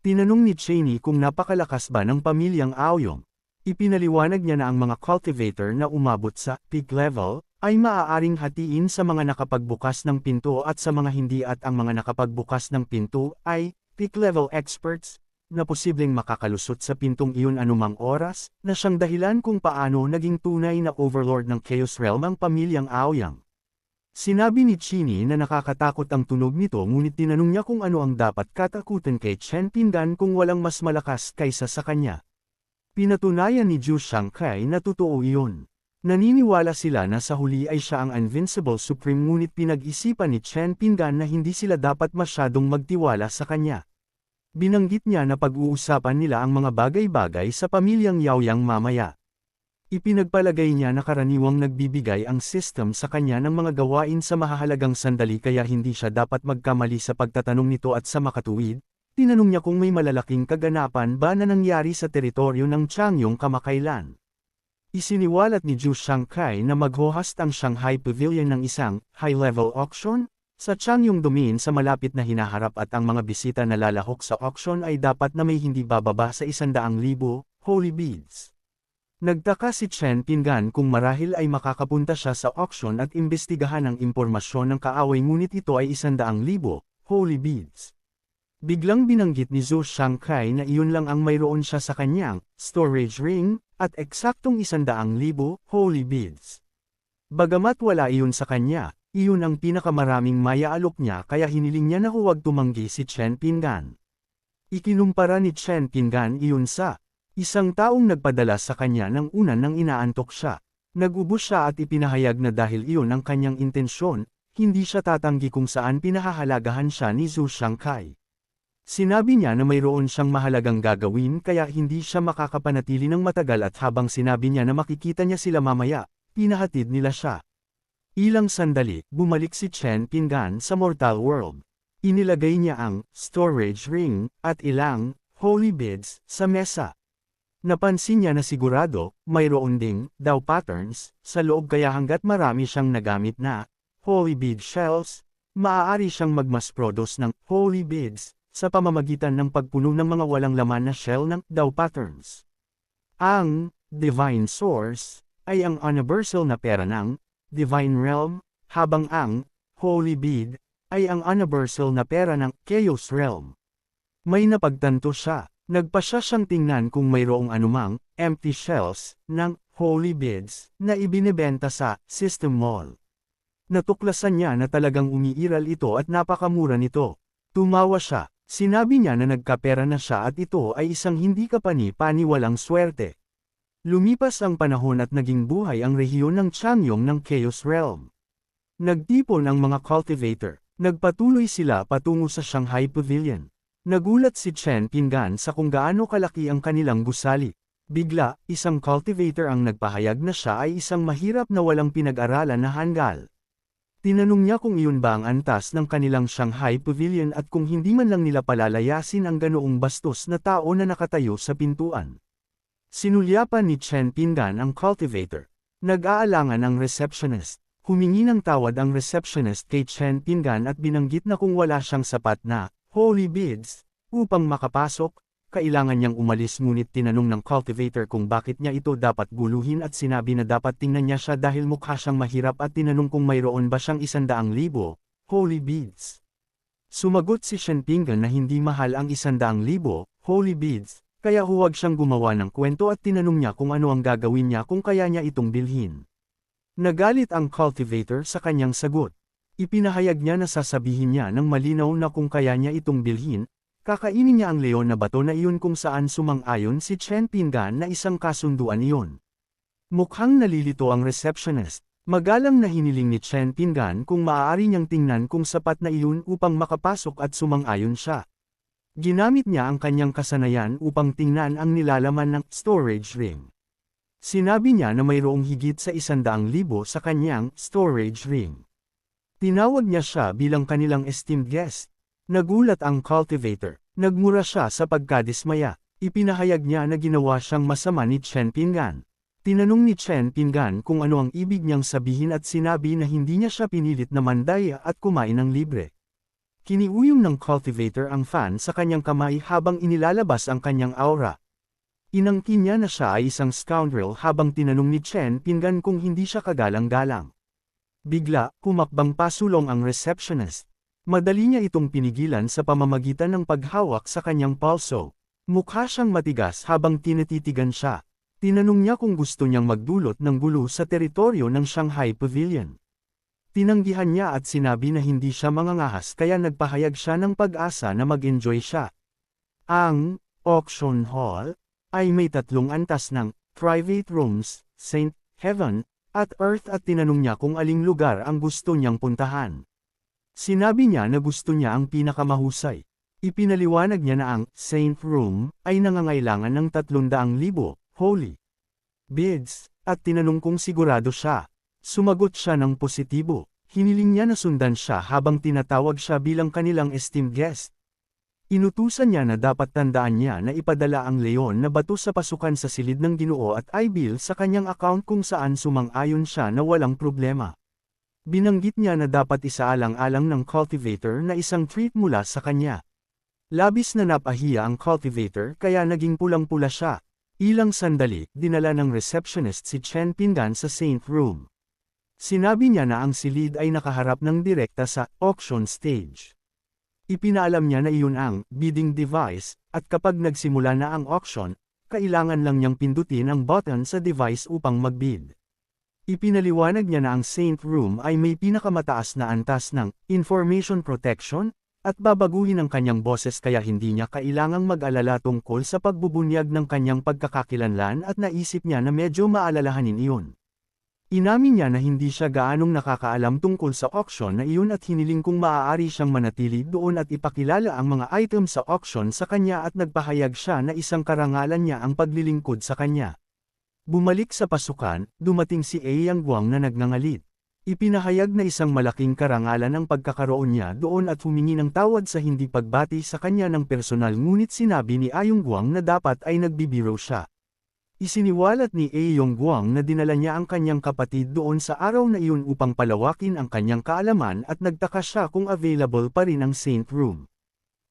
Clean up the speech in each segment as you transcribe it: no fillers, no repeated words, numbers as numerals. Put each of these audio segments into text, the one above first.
Tinanong ni Cheney kung napakalakas ba ng pamilyang Aoyong. Ipinaliwanag niya na ang mga cultivator na umabot sa peak level ay maaaring hatiin sa mga nakapagbukas ng pinto at sa mga hindi, at ang mga nakapagbukas ng pinto ay peak level experts na posibleng makakalusot sa pintong iyon anumang oras, na siyang dahilan kung paano naging tunay na overlord ng Chaos Realm ang pamilyang Aoyang. Sinabi ni Cheney na nakakatakot ang tunog nito, ngunit tinanong niya kung ano ang dapat katakutan kay Chen Pinggan kung walang mas malakas kaysa sa kanya. Pinatunayan ni Zhu Shangkai na totoo iyon. Naniniwala sila na sa huli ay siya ang Invincible Supreme, ngunit pinag-isipan ni Chen Pinggan na hindi sila dapat masyadong magtiwala sa kanya. Binanggit niya na pag-uusapan nila ang mga bagay-bagay sa pamilyang Yaoyang mamaya. Ipinagpalagay niya na karaniwang nagbibigay ang system sa kanya ng mga gawain sa mahahalagang sandali, kaya hindi siya dapat magkamali sa pagtatanong nito, at sa makatuwid, tinanong niya kung may malalaking kaganapan ba na nangyari sa teritoryo ng Changyong kamakailan. Isiniwalat ni Zhu Shangkai na maghohost ang Shanghai Pavilion ng isang high-level auction sa Changyong Domain sa malapit na hinaharap, at ang mga bisita na lalahok sa auction ay dapat na may hindi bababa sa 100,000 holy beads. Nagtaka si Chen Pinggan kung marahil ay makakapunta siya sa auction at imbestigahan ang impormasyon ng kaaway, ngunit ito ay 100,000 holy beads. Biglang binanggit ni Zhu Shangkai na iyon lang ang mayroon siya sa kanyang storage ring, at eksaktong 100,000 holy beads. Bagamat wala iyon sa kanya, iyon ang pinakamaraming mayaalok niya, kaya hiniling niya na huwag tumanggi si Chen Pinggan. Ikinumpara ni Chen Pinggan iyon sa isang taong nagpadala sa kanya ng unan nang inaantok siya. Nag-ubos siya at ipinahayag na dahil iyon ang kanyang intensyon, hindi siya tatanggi kung saan pinahahalagahan siya ni Zhu Shangkai. Sinabi niya na mayroon siyang mahalagang gagawin, kaya hindi siya makakapanatili ng matagal, at habang sinabi niya na makikita niya sila mamaya, pinahatid nila siya. Ilang sandali, bumalik si Chen Pinggan sa mortal world. Inilagay niya ang storage ring at ilang holy beads sa mesa. Napansin niya na sigurado, mayroon ding daw patterns sa loob, kaya hanggat marami siyang nagamit na holy bead shells, maaari siyang mag-mass-produce ng holy beads sa pamamagitan ng pagpuno ng mga walang laman na shell ng daw patterns. Ang Divine Source ay ang universal na pera ng Divine Realm, habang ang Holy Bead ay ang universal na pera ng Chaos Realm. May napagtanto siya. Nagpasya siyang tingnan kung mayroong anumang empty shells ng Holy Beads na ibinebenta sa System Mall. Natuklasan niya na talagang umiiral ito at napakamura nito. Tumawa siya. Sinabi niya na nagkapera na siya at ito ay isang hindi kapani-paniwalang swerte. Lumipas ang panahon at naging buhay ang rehiyon ng Changyong ng Chaos Realm. Nagtipon ang mga cultivator. Nagpatuloy sila patungo sa Shanghai Pavilion. Nagulat si Chen Pinggan sa kung gaano kalaki ang kanilang gusali. Bigla, isang cultivator ang nagpahayag na siya ay isang mahirap na walang pinag-aralan na hanggal. Tinanong niya kung iyon ba ang antas ng kanilang Shanghai Pavilion at kung hindi man lang nila palalayasin ang ganoong bastos na tao na nakatayo sa pintuan. Sinulyapan ni Chen Pinggan ang cultivator. Nag-aalangan ang receptionist. Humingi ng tawad ang receptionist kay Chen Pinggan at binanggit na kung wala siyang sapat na holy beads upang makapasok, kailangan niyang umalis, ngunit tinanong ng cultivator kung bakit niya ito dapat guluhin at sinabi na dapat tingnan niya siya dahil mukha siyang mahirap, at tinanong kung mayroon ba siyang 100,000 holy beads. Sumagot si Chen Pinggan na hindi mahal ang 100,000 holy beads, kaya huwag siyang gumawa ng kwento, at tinanong niya kung ano ang gagawin niya kung kaya niya itong bilhin. Nagalit ang cultivator sa kanyang sagot. Ipinahayag niya na sasabihin niya ng malinaw na kung kaya niya itong bilhin, kakainin niya ang leon na bato na iyon, kung saan sumang-ayon si Chen Pinggan na isang kasunduan iyon. Mukhang nalilito ang receptionist. Magalang na hiniling ni Chen Pinggan kung maaari niyang tingnan kung sapat na iyon upang makapasok at sumang-ayon siya. Ginamit niya ang kanyang kasanayan upang tingnan ang nilalaman ng storage ring. Sinabi niya na mayroong higit sa 100,000 sa kanyang storage ring. Tinawag niya siya bilang kanilang esteemed guest. Nagulat ang cultivator. Nagmura siya sa pagkadismaya. Ipinahayag niya na ginawa siyang masama ni Chen Pinggan. Tinanong ni Chen Pinggan kung ano ang ibig niyang sabihin at sinabi na hindi niya siya pinilit na mandaya at kumain ng libre. Kiniuyong ng cultivator ang fan sa kanyang kamay habang inilalabas ang kanyang aura. Inangkin niya na siya ay isang scoundrel habang tinanong ni Chen Pinggan kung hindi siya kagalang-galang. Bigla, humakbang pasulong ang receptionist. Madali niya itong pinigilan sa pamamagitan ng paghawak sa kanyang palso. Mukha siyang matigas habang tinititigan siya. Tinanong niya kung gusto niyang magdulot ng gulo sa teritoryo ng Shanghai Pavilion. Tinanggihan niya at sinabi na hindi siya mangangahas kaya nagpahayag siya ng pag-asa na mag-enjoy siya. Ang auction hall ay may 3 antas ng private rooms, Saint, Heaven, at Earth at tinanong niya kung aling lugar ang gusto niyang puntahan. Sinabi niya na gusto niya ang pinakamahusay. Ipinaliwanag niya na ang Saint Room ay nangangailangan ng 300,000 holy bids, at tinanong kung sigurado siya. Sumagot siya ng positibo. Hiniling niya na sundan siya habang tinatawag siya bilang kanilang esteemed guest. Inutusan niya na dapat tandaan niya na ipadala ang leon na bato sa pasukan sa silid ng Ginoo at i-bill sa kanyang account kung saan sumang-ayon siya na walang problema. Binanggit niya na dapat isaalang-alang ng cultivator na isang treat mula sa kanya. Labis na napahiya ang cultivator kaya naging pulang-pula siya. Ilang sandali, dinala ng receptionist si Chen Pinggan sa Saint Room. Sinabi niya na ang silid ay nakaharap ng direkta sa auction stage. Ipinaalam niya na iyon ang bidding device, at kapag nagsimula na ang auction, kailangan lang niyang pindutin ang button sa device upang mag-bid. Ipinaliwanag niya na ang Saint Room ay may pinakamataas na antas ng information protection, at babaguhin ang kanyang boses kaya hindi niya kailangang mag-alala tungkol sa pagbubunyag ng kanyang pagkakakilanlan at naisip niya na medyo maalalahanin iyon. Inamin niya na hindi siya gaanong nakakaalam tungkol sa auction na iyon at hiniling kung maaari siyang manatili doon at ipakilala ang mga item sa auction sa kanya at nagpahayag siya na isang karangalan niya ang paglilingkod sa kanya. Bumalik sa pasukan, dumating si Yang Guang na nagngangalit. Ipinahayag na isang malaking karangalan ang pagkakaroon niya doon at humingi ng tawad sa hindi pagbati sa kanya ng personal ngunit sinabi ni Ayong Guang na dapat ay nagbibiro siya. Isiniwalat ni Ayong Guang na dinala niya ang kanyang kapatid doon sa araw na iyon upang palawakin ang kanyang kaalaman at nagtaka siya kung available pa rin ang Saint Room.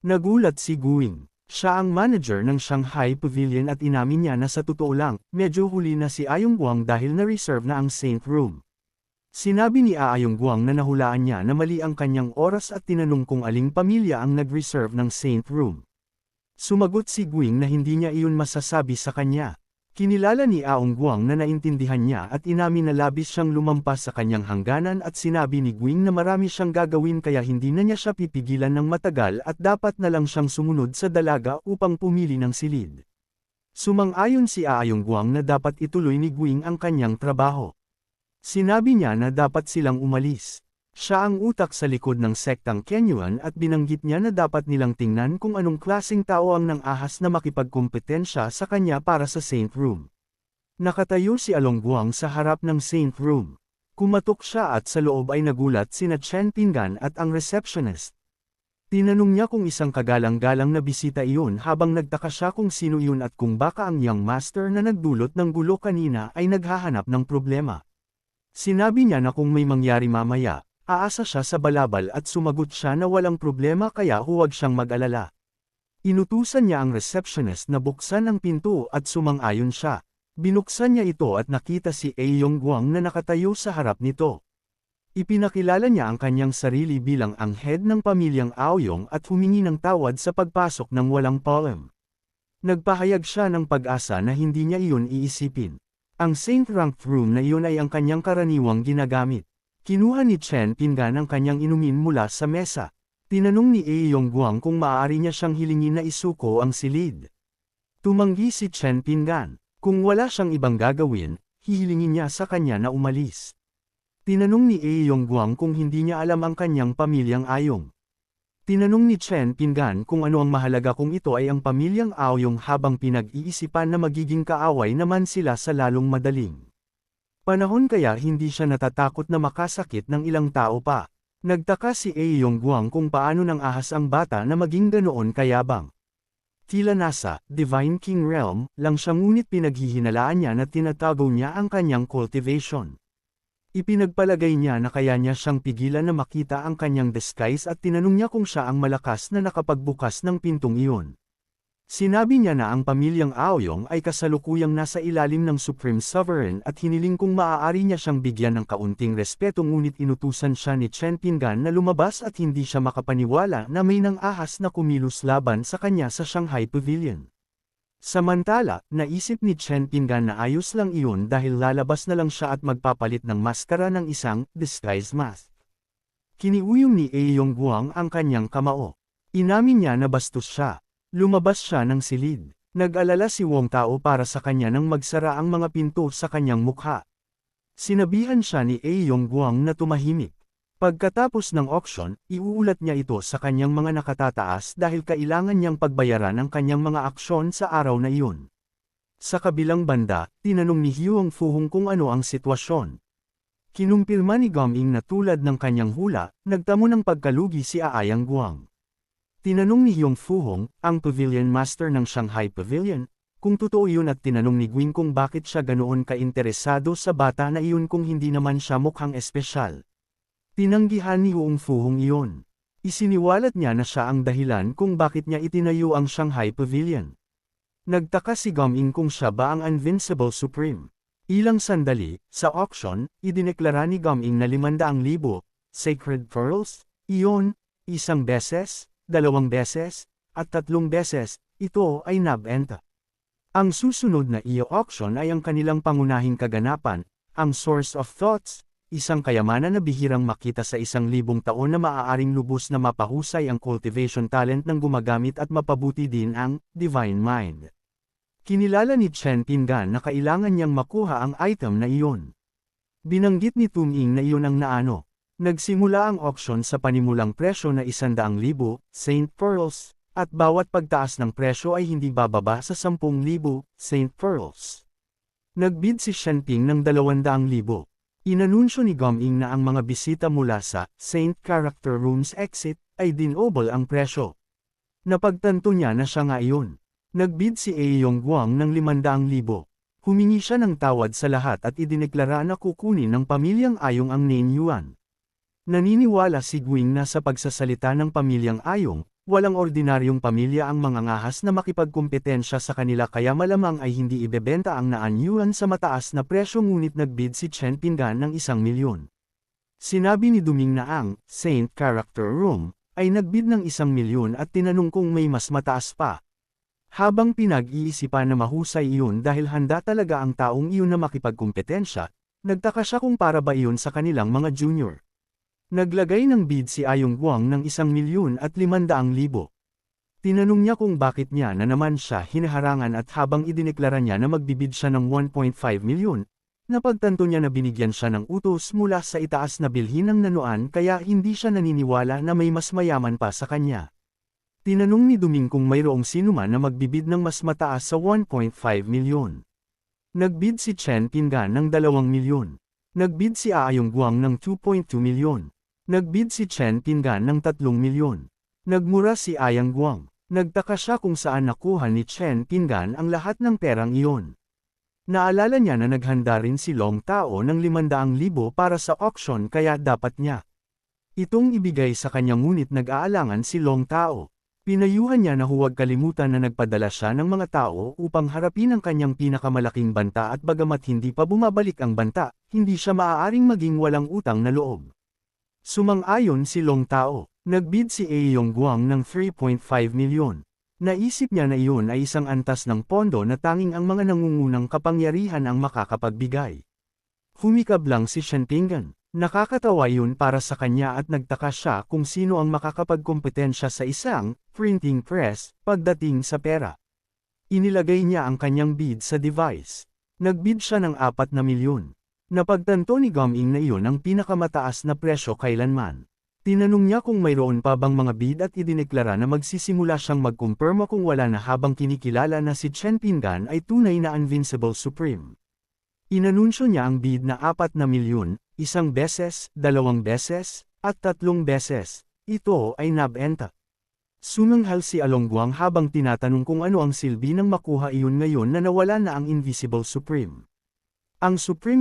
Nagulat si Guing. Siya ang manager ng Shanghai Pavilion at inamin niya na sa totoo lang, medyo huli na si Ayong Guang dahil na-reserve na ang Saint Room. Sinabi ni Ayong Guang na nahulaan niya na mali ang kanyang oras at tinanong kung aling pamilya ang nag-reserve ng Saint Room. Sumagot si Guing na hindi niya iyon masasabi sa kanya. Kinilala ni Aong Guang na naintindihan niya at inamin na labis siyang lumampas sa kanyang hangganan at sinabi ni Guing na marami siyang gagawin kaya hindi na niya siya pipigilan ng matagal at dapat na lang siyang sumunod sa dalaga upang pumili ng silid. Sumang-ayon si Aong Guang na dapat ituloy ni Guing ang kanyang trabaho. Sinabi niya na dapat silang umalis. Siya ang utak sa likod ng sektang Kenyuan at binanggit niya na dapat nilang tingnan kung anong klaseng tao ang nang-ahas na makipagkumpetensya sa kanya para sa Saint Room. Nakatayo si Along Guang sa harap ng Saint Room. Kumatok siya at sa loob ay nagulat sina Chen Pinggan at ang receptionist. Tinanong niya kung isang kagalang-galang na bisita iyon habang nagtaka siya kung sino iyon at kung baka ang young master na nagdulot ng gulo kanina ay naghahanap ng problema. Sinabi niya na kung may mangyari mamaya, aasa siya sa balabal at sumagot siya na walang problema kaya huwag siyang mag-alala. Inutusan niya ang receptionist na buksan ang pinto at sumang-ayon siya. Binuksan niya ito at nakita si Ayong Guang na nakatayo sa harap nito. Ipinakilala niya ang kanyang sarili bilang ang head ng pamilyang Aoyong at humingi ng tawad sa pagpasok ng walang problem. Nagpahayag siya ng pag-asa na hindi niya iyon iisipin. Ang Saint Ranked Room na iyon ay ang kanyang karaniwang ginagamit. Kinuha ni Chen Pinggan ang kanyang inumin mula sa mesa. Tinanong ni Ayong Guang kung maaari niya siyang hilingin na isuko ang silid. Tumanggi si Chen Pinggan. Kung wala siyang ibang gagawin, hihilingin niya sa kanya na umalis. Tinanong ni Ayong Guang kung hindi niya alam ang kanyang pamilyang Ayong. Tinanong ni Chen Pinggan kung ano ang mahalaga kung ito ay ang pamilyang Aoyong habang pinag-iisipan na magiging kaaway naman sila sa lalong madaling panahon kaya hindi siya natatakot na makasakit ng ilang tao pa. Nagtaka si Ayong Guang kung paano nang ahas ang bata na maging ganoon kayabang. Tila nasa Divine King Realm lang siya ngunit pinaghihinalaan niya na tinatago niya ang kanyang cultivation. Ipinagpalagay niya na kaya niya siyang pigilan na makita ang kanyang disguise at tinanong niya kung siya ang malakas na nakapagbukas ng pintong iyon. Sinabi niya na ang pamilyang Aoyong ay kasalukuyang nasa ilalim ng Supreme Sovereign at hiniling kung maaari niya siyang bigyan ng kaunting respeto, ngunit inutusan siya ni Chen Pinggan na lumabas at hindi siya makapaniwala na may nang-ahas na kumilos laban sa kanya sa Shanghai Pavilion. Samantala, naisip ni Chen Pinggan na ayos lang iyon dahil lalabas na lang siya at magpapalit ng maskara ng isang disguise mask. Kiniuyong ni Aeyong Guang ang kanyang kamao. Inamin niya na bastos siya. Lumabas siya ng silid. Nag-alala si Wong Tao para sa kanya nang magsara ang mga pinto sa kanyang mukha. Sinabihan siya ni Aeyong Guang na tumahimik. Pagkatapos ng auction, iuulat niya ito sa kanyang mga nakatataas dahil kailangan niyang pagbayaran ang kanyang mga aksyon sa araw na iyon. Sa kabilang banda, tinanong ni Huang Fuhong kung ano ang sitwasyon. Kinumpirma ni Goming na tulad ng kanyang hula, nagtamo ng pagkalugi si Aayang Guang. Tinanong ni Huang Fuhong, ang Pavilion Master ng Shanghai Pavilion, kung totoo yun at tinanong ni Gwing kung bakit siya ganoon kainteresado sa bata na iyon kung hindi naman siya mukhang espesyal. Tinanggihan ni Huang Fuhong iyon. Isiniwalat niya na siya ang dahilan kung bakit niya itinayo ang Shanghai Pavilion. Nagtaka si Goming kung siya ba ang Invincible Supreme. Ilang sandali, sa auction, idineklara ni Goming na 500,000 sacred pearls, iyon, 1 beses, 2 beses, at 3 beses, ito ay nabenta. Ang susunod na i-auction ay ang kanilang pangunahing kaganapan, ang Source of Thoughts, isang kayamanan na bihirang makita sa 1,000 taon na maaaring lubos na mapahusay ang cultivation talent ng gumagamit at mapabuti din ang Divine Mind. Kinilala ni Chen Pinggan na kailangan niyang makuha ang item na iyon. Binanggit ni Tuming na iyon ang naano. Nagsimula ang auction sa panimulang presyo na 100,000 Saint Pearls, at bawat pagtaas ng presyo ay hindi bababa sa 10,000 Saint Pearls. Nagbid si Shenping ng 200,000. Inanunsyo ni Goming na ang mga bisita mula sa Saint Character Rooms exit ay dinobol ang presyo. Napagtanto niya na siya nga iyon. Nagbid si Aeyong Guang ng 500,000. Humingi siya ng tawad sa lahat at idineklara na kukunin ng pamilyang Ayong ang Nain Yuan. Naniniwala si Gwing na sa pagsasalita ng pamilyang Ayong, walang ordinaryong pamilya ang mangangahas na makipagkumpetensya sa kanila kaya malamang ay hindi ibebenta ang Naan Yuan sa mataas na presyo, ngunit nagbid si Chen Pinggan ng 1,000,000. Sinabi ni Duming na ang Saint Character Room ay nagbid ng 1,000,000 at tinanong kung may mas mataas pa. Habang pinag-iisipan na mahusay iyon dahil handa talaga ang taong iyon na makipagkumpetensya, nagtaka siya kung para ba iyon sa kanilang mga junior. Naglagay ng bid si Aeyong Guang ng 1,500,000. Tinanong niya kung bakit niya na naman siya hinaharangan at habang idineklara niya na magbibid siya ng 1.5 milyon, napagtanto niya na binigyan siya ng utos mula sa itaas na bilhin ng nanuan kaya hindi siya naniniwala na may mas mayaman pa sa kanya. Tinanong ni Duming kung mayroong sinuman na magbibid ng mas mataas sa 1.5 milyon. Nagbid si Chen Pinggan ng 2 milyon. Nagbid si Aayong Guang ng 2.2 milyon. Nagbid si Chen Pinggan ng 3 milyon. Nagmura si Aayang Guang. Nagtaka siya kung saan nakuha ni Chen Pinggan ang lahat ng perang iyon. Naalala niya na naghanda rin si Long Tao ng 500,000 para sa auction kaya dapat niya itong ibigay sa kanya, ngunit nag-aalangan si Long Tao. Pinayuhan niya na huwag kalimutan na nagpadala siya ng mga tao upang harapin ang kanyang pinakamalaking banta at bagamat hindi pa bumabalik ang banta, hindi siya maaaring maging walang utang na loob. Sumang-ayon si Long Tao. Nagbid si Aeyong Guang ng 3.5 milyon. Naisip niya na iyon ay isang antas ng pondo na tanging ang mga nangungunang kapangyarihan ang makakapagbigay. Humikab lang si Chen Pinggan. Nakakatawa yun para sa kanya at nagtaka siya kung sino ang makakapagkompetensya sa isang printing press pagdating sa pera. Inilagay niya ang kanyang bid sa device. Nagbid siya ng 4 na milyon. Napagtanto ni Goming na iyon ang pinakamataas na presyo kailanman. Tinanong niya kung mayroon pa bang mga bid at idineklara na magsisimula siyang magkumpirma kung wala na habang kinikilala na si Chen Pinggan ay tunay na Invincible Supreme. Inanunsyo niya ang bid na 4 na milyon, 1 beses, 2 beses, at 3 beses. Ito ay nabenta. Sumanghal si Aeyong Guang habang tinatanong kung ano ang silbi ng makuha iyon ngayon na nawala na ang Invisible Supreme. Ang Supreme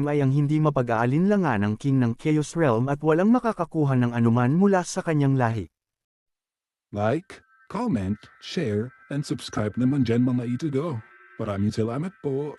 ay ang hindi mapag-aalinlangan ng king ng Chaos Realm at walang makakakuha ng anuman mula sa kanyang lahi. Like, comment, share, and subscribe naman dyan mga itudo. Maraming salamat po.